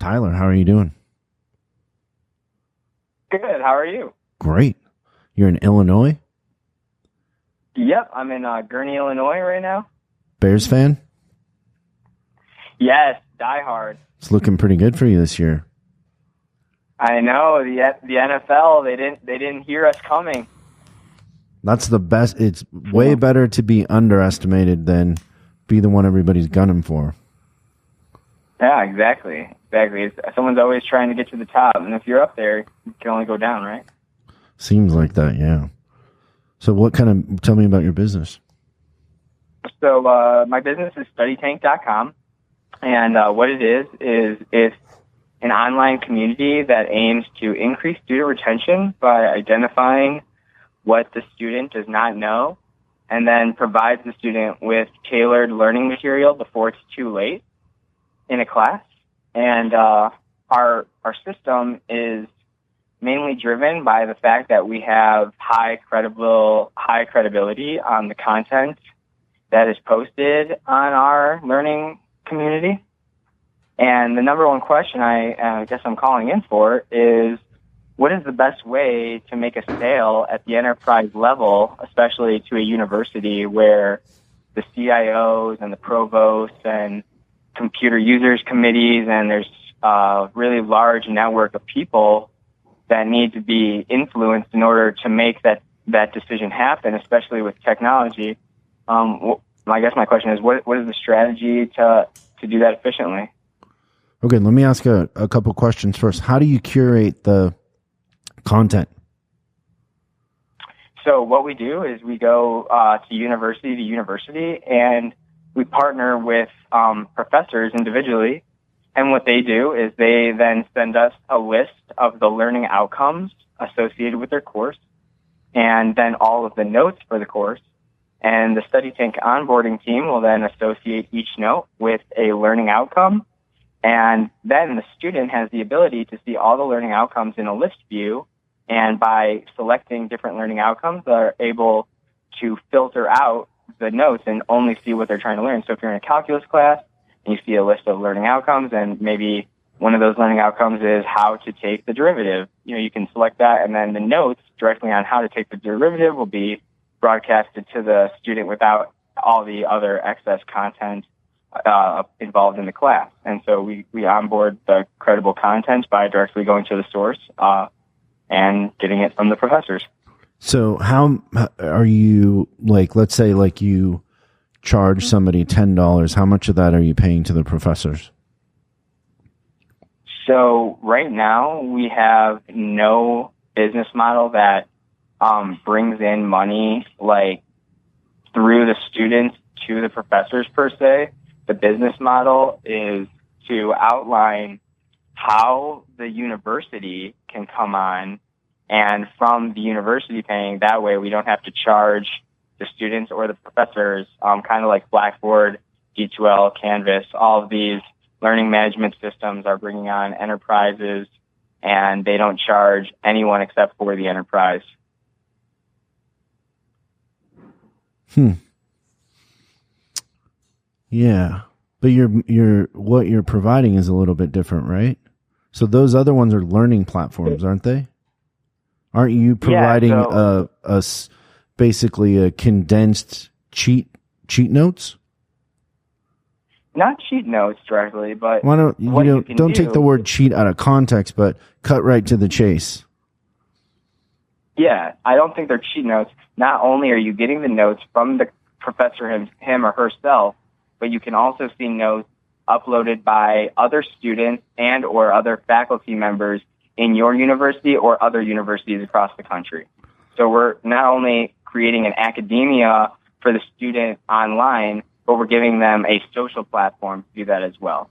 Tyler. How are you doing? Good. How are you? Great. You're in Illinois? Yep, I'm in Gurnee, Illinois right now. Bears fan? Yes, die hard. It's looking pretty good for you this year. I know the NFL. They didn't hear us coming. That's the best. It's way better to be underestimated than be the one everybody's gunning for. Yeah, exactly. Someone's always trying to get to the top, and if you're up there, you can only go down, right? Seems like that, yeah. So tell me about your business. So my business is studytank.com, and what it is it's an online community that aims to increase student retention by identifying what the student does not know, and then provides the student with tailored learning material before it's too late in a class. And our system is mainly driven by the fact that we have high credibility on the content that is posted on our learning community. And the number one question I guess I'm calling in for is, what is the best way to make a sale at the enterprise level, especially to a university where the CIOs and the provosts and computer users committees, and there's a really large network of people that need to be influenced in order to make that decision happen, especially with technology. I guess my question is, what is the strategy to do that efficiently? Okay, let me ask a couple questions first. How do you curate the content? So what we do is we go to university, and we partner with professors individually. And what they do is they then send us a list of the learning outcomes associated with their course, and then all of the notes for the course. And the Study Tank onboarding team will then associate each note with a learning outcome. And then the student has the ability to see all the learning outcomes in a list view. And by selecting different learning outcomes, they're able to filter out the notes and only see what they're trying to learn. So if you're in a calculus class and you see a list of learning outcomes, and maybe one of those learning outcomes is how to take the derivative, you can select that, and then the notes directly on how to take the derivative will be broadcasted to the student without all the other excess content involved in the class. And so we onboard the credible content by directly going to the source and getting it from the professors. So how are you, let's say you charge somebody $10, how much of that are you paying to the professors? So right now we have no business model that brings in money through the students to the professors per se. The business model is to outline how the university can come on, and from the university paying, that way we don't have to charge the students or the professors, kind of like Blackboard, D2L, Canvas. All of these learning management systems are bringing on enterprises, and they don't charge anyone except for the enterprise. Yeah, but what you're providing is a little bit different, right? So those other ones are learning platforms, aren't they? Aren't you providing basically a condensed cheat notes? Not cheat notes directly, but why don't take the word cheat out of context, but cut right to the chase. Yeah, I don't think they're cheat notes. Not only are you getting the notes from the professor him or herself, but you can also see notes uploaded by other students and or other faculty members in your university or other universities across the country. So we're not only creating an academia for the student online, but we're giving them a social platform to do that as well.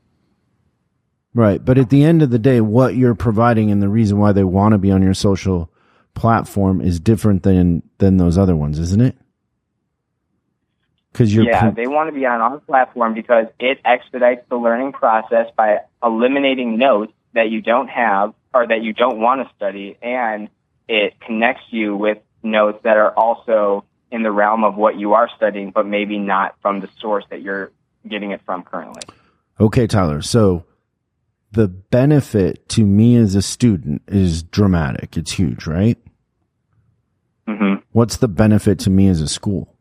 Right. But at the end of the day, what you're providing and the reason why they want to be on your social platform is different than those other ones, isn't it? They want to be on our platform because it expedites the learning process by eliminating notes that you don't have or that you don't want to study, and it connects you with notes that are also in the realm of what you are studying, but maybe not from the source that you're getting it from currently. Okay, Tyler. So the benefit to me as a student is dramatic. It's huge, right? Mm-hmm. What's the benefit to me as a school?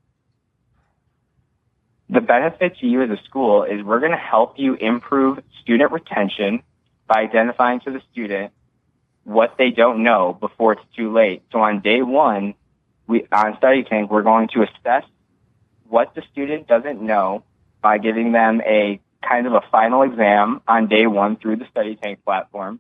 The benefit to you as a school is we're going to help you improve student retention by identifying to the student what they don't know before it's too late. So on day one, on Study Tank, we're going to assess what the student doesn't know by giving them a kind of a final exam on day one through the Study Tank platform.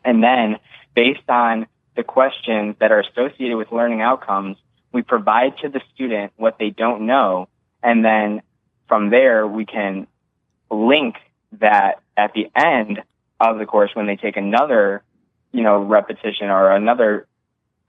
And then based on the questions that are associated with learning outcomes, we provide to the student what they don't know. And then from there, we can link that at the end of the course when they take another, repetition or another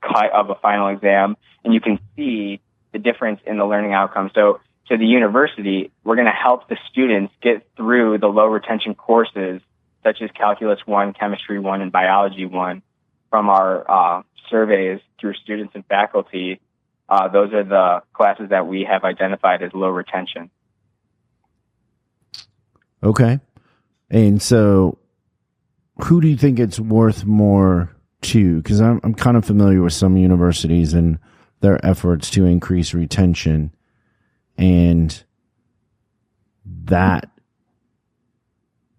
cut of a final exam, and you can see the difference in the learning outcome. So to the university, we're going to help the students get through the low retention courses such as Calculus 1, Chemistry 1, and Biology 1 from our surveys through students and faculty. Those are the classes that we have identified as low retention. Okay. And so who do you think it's worth more to? Because I'm kind of familiar with some universities and their efforts to increase retention. And that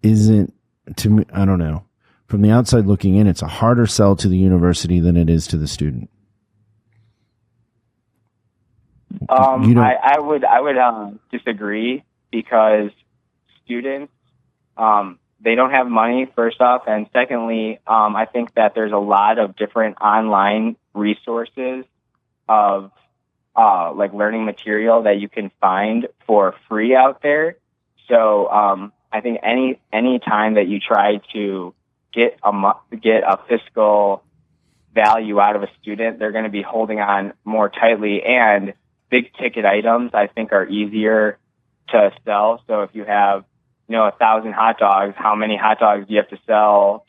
isn't, to me, I don't know. From the outside looking in, it's a harder sell to the university than it is to the student. I would disagree, because students, they don't have money, first off, and secondly, I think that there's a lot of different online resources of like learning material that you can find for free out there. So I think any time that you try to get a fiscal value out of a student, they're going to be holding on more tightly. And big ticket items, I think, are easier to sell. So if you have 1,000 hot dogs, how many hot dogs do you have to sell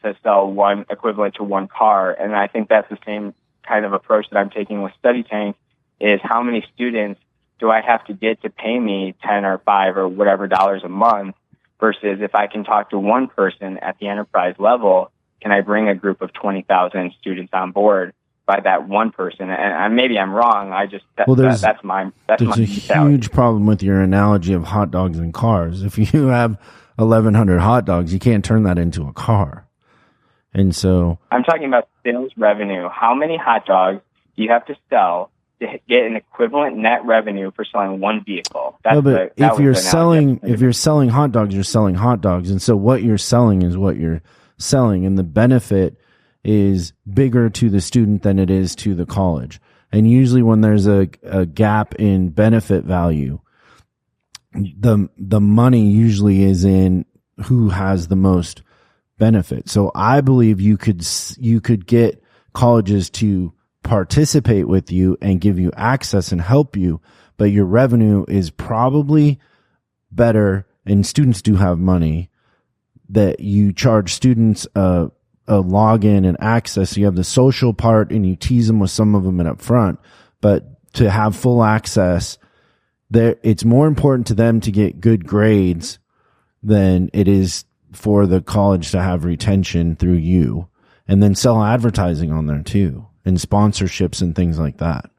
one equivalent to one car? And I think that's the same kind of approach that I'm taking with Study Tank, is how many students do I have to get to pay me 10 or 5 or whatever dollars a month, versus if I can talk to one person at the enterprise level, can I bring a group of 20,000 students on board by that one person? And maybe I'm wrong. That's my huge problem with your analogy of hot dogs and cars. If you have 1,100 hot dogs, you can't turn that into a car. And so I'm talking about sales revenue. How many hot dogs do you have to sell to get an equivalent net revenue for selling one vehicle? If you're selling hot dogs, you're selling hot dogs. And so what you're selling is what you're selling, and the benefit is bigger to the student than it is to the college. And usually when there's a gap in benefit value, the money usually is in who has the most benefit. So I believe you could get colleges to participate with you and give you access and help you, but your revenue is probably better, and students do have money, that you charge students a login and access. So you have the social part and you tease them with some of them up front, but to have full access, it's more important to them to get good grades than it is for the college to have retention through you, and then sell advertising on there too, and sponsorships and things like that.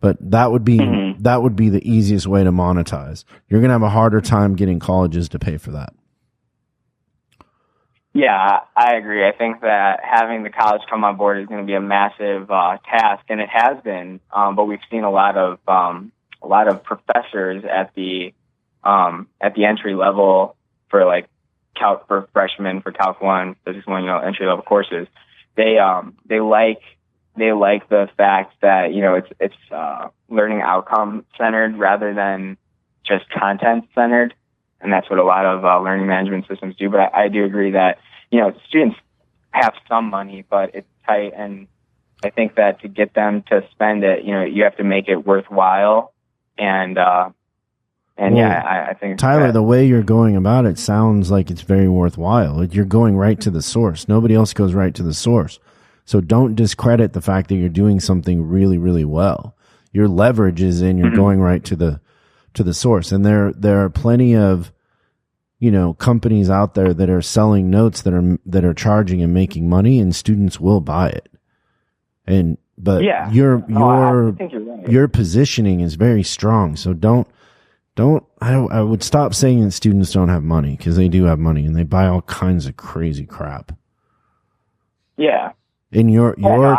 But that would be the easiest way to monetize. You're going to have a harder time getting colleges to pay for that. Yeah, I agree. I think that having the college come on board is going to be a massive task, and it has been. But we've seen a lot of professors at the entry level for for freshmen, for Calc 1, Physics 1, entry level courses. They like the fact that it's learning outcome centered rather than just content centered. And that's what a lot of learning management systems do. But I do agree that, students have some money, but it's tight. And I think that to get them to spend it, you have to make it worthwhile. I think Tyler, the way you're going about it sounds like it's very worthwhile. You're going right to the source. Nobody else goes right to the source. So don't discredit the fact that you're doing something really, really well. Your leverage is in you're going right to the source. And there are plenty of companies out there that are selling notes that are charging and making money, and students will buy it. But I think you're right. your positioning is very strong. So I would stop saying that students don't have money, because they do have money and they buy all kinds of crazy crap. Yeah. And your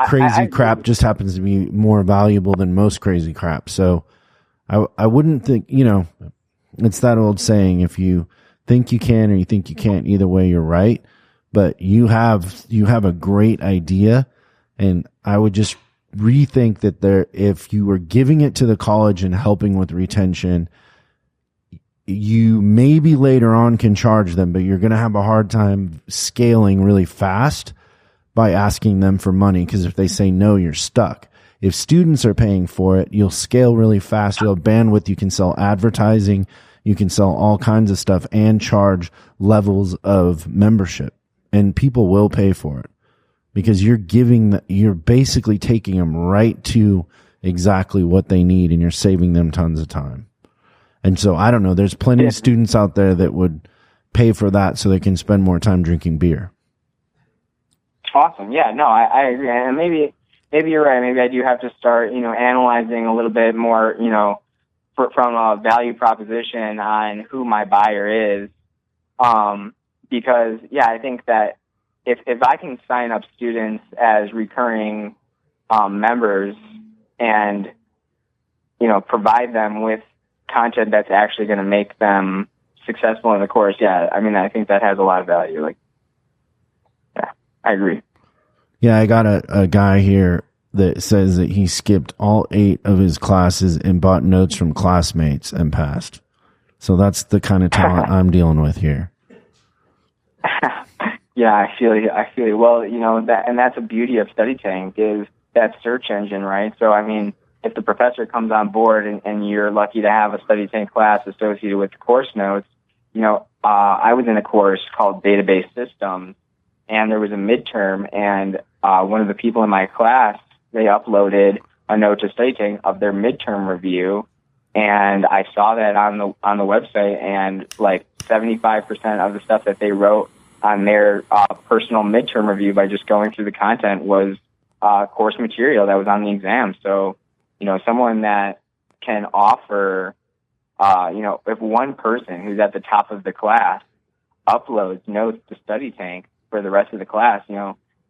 crazy crap just happens to be more valuable than most crazy crap. So I wouldn't think, it's that old saying, if you think you can or you think you can't, either way you're right. But you have a great idea, and I would just rethink that if you were giving it to the college and helping with retention, you maybe later on can charge them, but you're going to have a hard time scaling really fast by asking them for money, because if they say no, you're stuck. If students are paying for it, you'll scale really fast. You'll have bandwidth. You can sell advertising. You can sell all kinds of stuff and charge levels of membership, and people will pay for it, because you're basically taking them right to exactly what they need, and you're saving them tons of time. And so I don't know, there's plenty of students out there that would pay for that so they can spend more time drinking beer. Awesome. Yeah, no, I agree. And maybe you're right. Maybe I do have to start, analyzing a little bit more, from a value proposition on who my buyer is. Because, I think that if I can sign up students as recurring members and, provide them with content that's actually going to make them successful in the course, I think that has a lot of value. I agree. Yeah, I got a guy here that says that he skipped all 8 of his classes and bought notes from classmates and passed. So that's the kind of talent I'm dealing with here. Yeah, I feel you. Well, that's a beauty of Study Tank, is that search engine, right? So, if the professor comes on board and you're lucky to have a Study Tank class associated with the course notes, I was in a course called Database Systems, and there was a midterm, and one of the people in my class, they uploaded a note to Study Tank of their midterm review, and I saw that on the website, and 75% of the stuff that they wrote on their personal midterm review by just going through the content was course material that was on the exam. So, someone that can offer, if one person who's at the top of the class uploads notes to Study Tank for the rest of the class,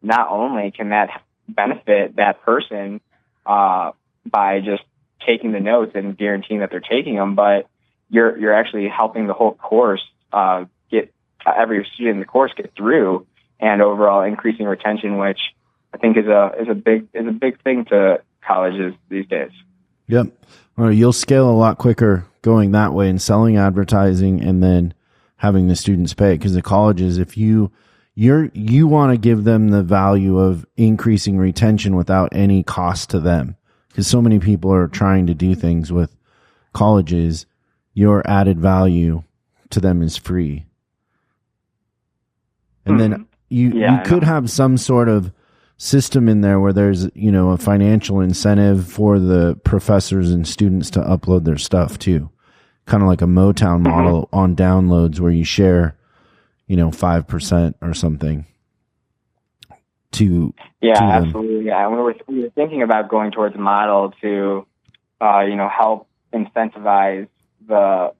not only can that benefit that person by just taking the notes and guaranteeing that they're taking them, but you're actually helping the whole course get every student in the course get through, and overall increasing retention, which I think is a big thing to colleges these days. Yep. Well, you'll scale a lot quicker going that way and selling advertising and then having the students pay, because the colleges, if you want to give them the value of increasing retention without any cost to them, because so many people are trying to do things with colleges. Your added value to them is free. And then you could have some sort of system in there where there's, a financial incentive for the professors and students to upload their stuff too. Kind of like a Motown model on downloads, where you share, 5% or something to absolutely. Yeah. We were thinking about going towards a model to, help incentivize the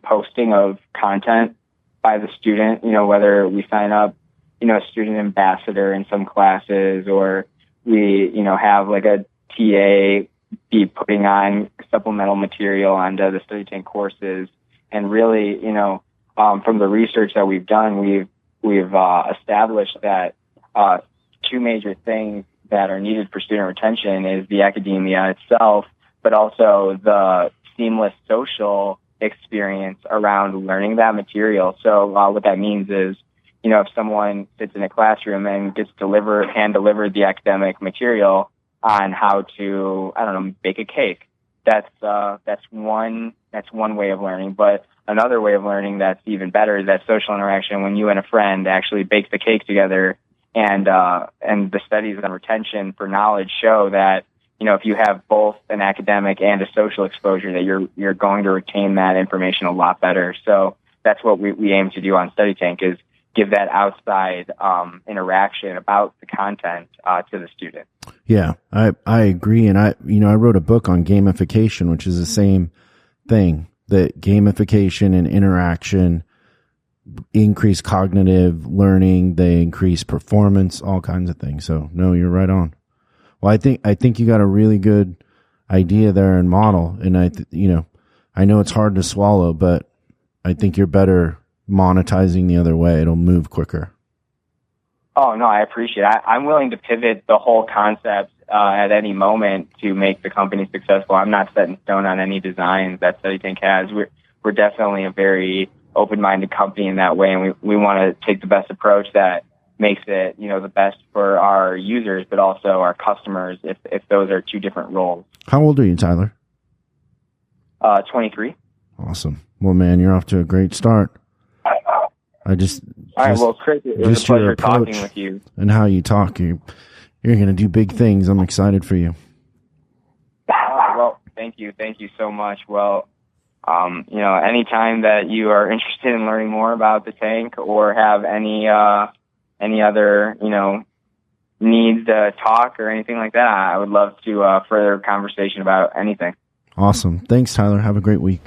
posting of content by the student, whether we sign up, a student ambassador in some classes, or we, have a TA be putting on supplemental material onto the Study Tank courses. And really, from the research that we've done, we've established that two major things that are needed for student retention is the academia itself, but also the seamless social experience around learning that material. So what that means is, if someone sits in a classroom and gets hand delivered the academic material on how to, bake a cake, that's one way of learning. But another way of learning that's even better is that social interaction when you and a friend actually bake the cake together. And the studies on retention for knowledge show that, if you have both an academic and a social exposure, that you're going to retain that information a lot better. So that's what we aim to do on Study Tank, is give that outside interaction about the content to the student. Yeah, I agree. And I wrote a book on gamification, which is the same thing, that gamification and interaction increase cognitive learning, they increase performance, all kinds of things. So no, you're right on. Well, I think you got a really good idea there and model. And I know it's hard to swallow, but I think you're better monetizing the other way. It'll move quicker. Oh, no, I appreciate it. I'm willing to pivot the whole concept at any moment to make the company successful. I'm not set in stone on any designs that Study Tank has. We're definitely a very open-minded company in that way, and we want to take the best approach that makes it, the best for our users, but also our customers, if those are two different roles. How old are you, Tyler? 23. Awesome. Well, man, you're off to a great start. All right, well, Chris, it was a pleasure talking with you. And how you talk, you're going to do big things. I'm excited for you. Well, thank you so much. Well, anytime that you are interested in learning more about the tank or have any other, needs to talk or anything like that, I would love to further conversation about anything. Awesome. Thanks, Tyler. Have a great week.